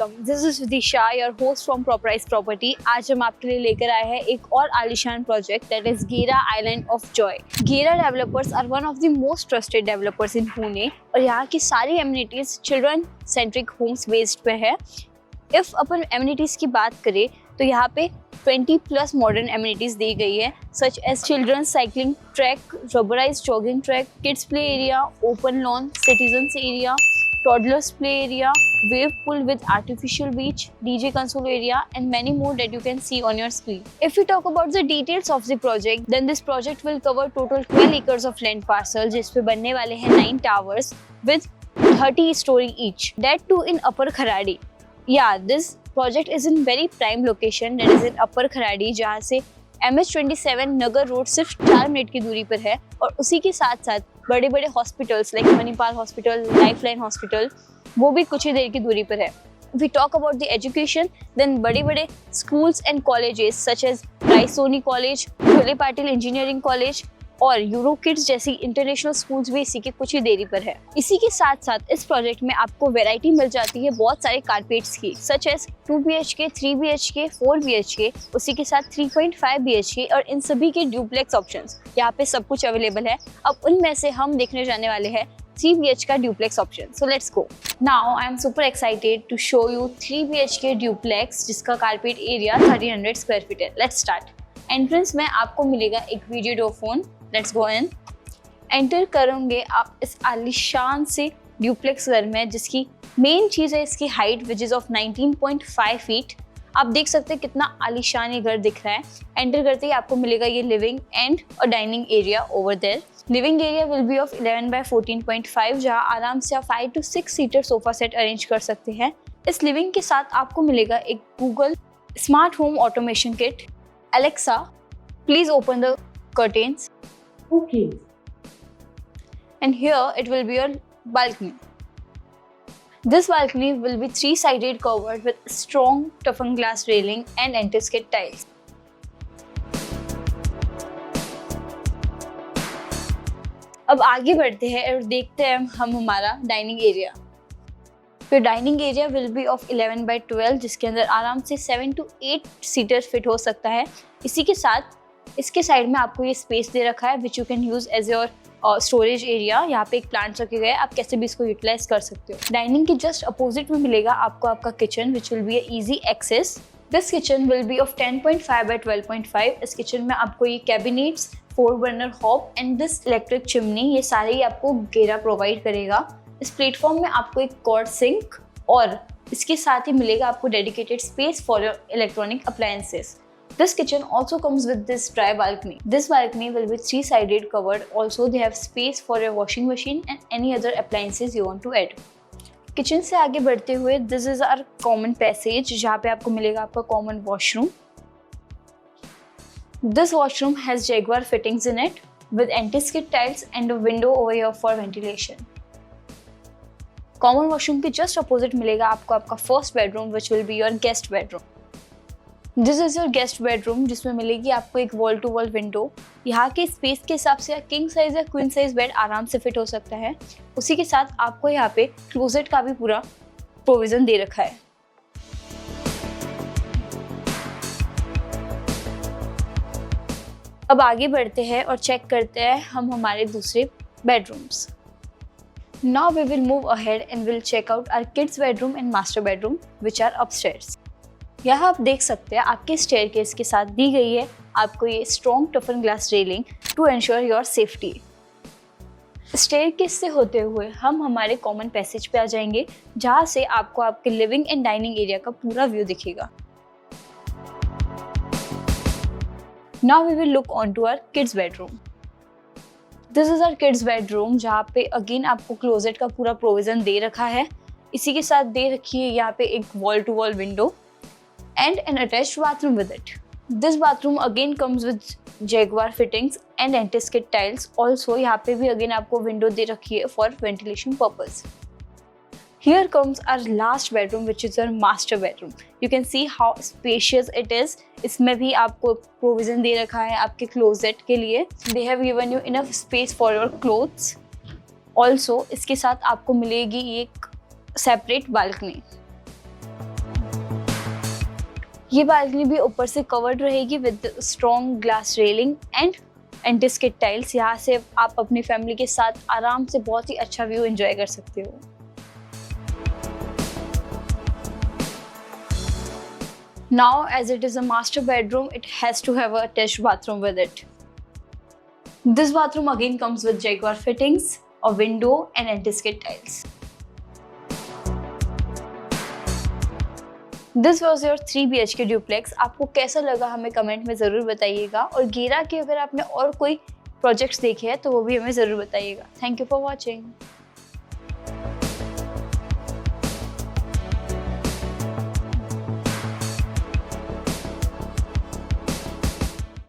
Welcome. This is Vidisha, your host from Propraise property. आज हम आपके लिए लेकर आए हैं एक और आलिशान project, that is Gera island of joy. Gera developers are one of the most trusted developers in Pune और यहाँ की सारी amenities children centric homes based पे है। इफ अपन एमिनिटीज की बात करें तो यहाँ पे 20+ मॉडर्न एमिनिटीज दी गई है, such as children cycling track, rubberised jogging track, kids play area, open lawn, citizens area, toddlers play area, wave pool with artificial beach, DJ console area and many more that you can see on your screen. If we talk about the details of the project, then this project will cover total 12 acres of land parcel जिस पे बनने वाले हैं 9 towers with 30 story each. That too in Upper Kharadi. Yeah, this project is in very prime location, that is in Upper Kharadi, जहाँ से MS27 नगर road सिर्फ 4 minute की दूरी पर है और उसी के साथ साथ बड़े बड़े hospitals like Manipal hospital, lifeline hospital, वो भी कुछ ही देर की दूरी पर है। We talk about the education, then बड़े बड़े schools and colleges such as Raisoni college, Dhole Patil engineering college और यूरो किड्स जैसी इंटरनेशनल स्कूल्स भी इसी के कुछ ही देरी पर है। इसी के साथ साथ इस प्रोजेक्ट में आपको वैरायटी मिल जाती है बहुत सारे कारपेट्स की, such as 2 BHK, 3 BHK, 4 BHK, उसी के साथ 3.5 BHK और इन सभी के ड्यूप्लेक्स ऑप्शंस यहाँ पे सब कुछ अवेलेबल है। अब उनमें से हम देखने जाने वाले हैं 3 BHK का duplex option. So let's go. Now I am super excited to show you 3 BHK duplex जिसका कारपेट एरिया 1300 स्क्वायर फीट है। Let's start. एंट्रेंस में आपको मिलेगा एक वीडियोफोन। Let's go in. एंटर करोगे आप इस आलिशान से ड्यूप्लेक्स घर में, जिसकी मेन चीज़ है इसकी height which is of 19.5 feet. आप देख सकते हैं कितना आलिशान ये घर दिख रहा है। एंटर करते ही आपको मिलेगा ये लिविंग एंड और dining area over there. Living area will be of 11/14.5, जहाँ आराम से आप 5 to 6 seater sofa set arrange कर सकते हैं। इस लिविंग के साथ आपको मिलेगा एक Google smart home automation kit. Alexa, please open the curtains. Okay. And here it will be your balcony. This balcony will be 3-sided covered with strong toughened glass railing and anti-skid tiles. अब आगे बढ़ते हैं और देखते हैं हम हमारा dining area. फिर dining area will be of 11/12, जिसके अंदर आराम से 7 to 8 सीटर फिट हो सकता है। इसी के साथ इसके साइड में आपको ये स्पेस दे रखा है which you can use as your storage area. यहाँ पे एक प्लांट रखे गए, आप कैसे भी इसको यूटिलाइज कर सकते हो। डाइनिंग के जस्ट अपोजिट में मिलेगा आपको आपका kitchen which will be easy access. This kitchen will be of 10.5/12.5। इस किचन में आपको ये cabinets, 4 burner hob and this electric chimney, ये सारे ही आपको गेरा प्रोवाइड करेगा। इस प्लेटफॉर्म में आपको एक कॉर्ड सिंक और इसके साथ ही मिलेगा आपको dedicated space for your electronic appliances. This kitchen also comes with this dry balcony. This balcony will be 3-sided covered. Also, they have space for your washing machine and any other appliances you want to add. Kitchen से आगे बढ़ते हुए, this is our common passage, जहाँ पे आपको मिलेगा आपका common washroom. This washroom has Jaguar fittings in it with anti-skid tiles and a window over here for ventilation. Common washroom के just opposite मिलेगा आपको आपका first bedroom, which will be your guest bedroom. This is your guest bedroom, जिसमें मिलेगी आपको एक wall to wall window. यहाँ के स्पेस के हिसाब से किंग साइज या क्वीन साइज बेड आराम से फिट हो सकता है। उसी के साथ आपको यहाँ पे क्लोजेट का भी पूरा प्रोविज़न दे रखा है। अब आगे बढ़ते हैं और चेक करते हैं हम हमारे दूसरे bedrooms. Now we will move ahead and will check out our kids bedroom and master bedroom which are upstairs. यहाँ आप देख सकते हैं आपके स्टेयरकेस के साथ दी गई है आपको ये strong toughen glass railing to ensure your safety. Staircase से होते हुए हम हमारे कॉमन पैसेज पे आ जाएंगे, जहाँ से आपको आपके लिविंग एंड डाइनिंग एरिया का पूरा व्यू दिखेगा। Now we will look on to our kids bedroom. This is our kids bedroom, जहाँ पे अगेन आपको क्लोजेट का पूरा प्रोविजन दे रखा है। इसी के साथ दे रखी है यहाँ पे एक wall to wall window and an attached bathroom with it. This bathroom again comes with Jaguar fittings and anti-skid tiles. Also यहाँ पे भी again आपको window दे रखी है for ventilation purpose. Here comes our last bedroom, which is our master bedroom. You can see how spacious it is. इसमें भी आपको provision दे रखा है आपके closet के लिए. They have given you enough space for your clothes. Also इसके साथ आपको मिलेगी एक separate balcony. ये बालकनी भी ऊपर से कवर्ड रहेगी with strong glass railing and anti-skid tiles. यहाँ से आप अपनी फैमिली के साथ आराम से बहुत ही अच्छा व्यू एंजॉय कर सकते हो। Now, as it is a master bedroom, it has to have a attached bathroom with it. This bathroom again comes with Jaguar fittings, a window and anti-skid tiles. This was your 3 BHK duplex. आपको कैसा लगा हमें comment में ज़रूर बताइएगा, और गेरा के अगर आपने और कोई प्रोजेक्ट्स देखे हैं तो वो भी हमें ज़रूर बताइएगा। Thank you for watching.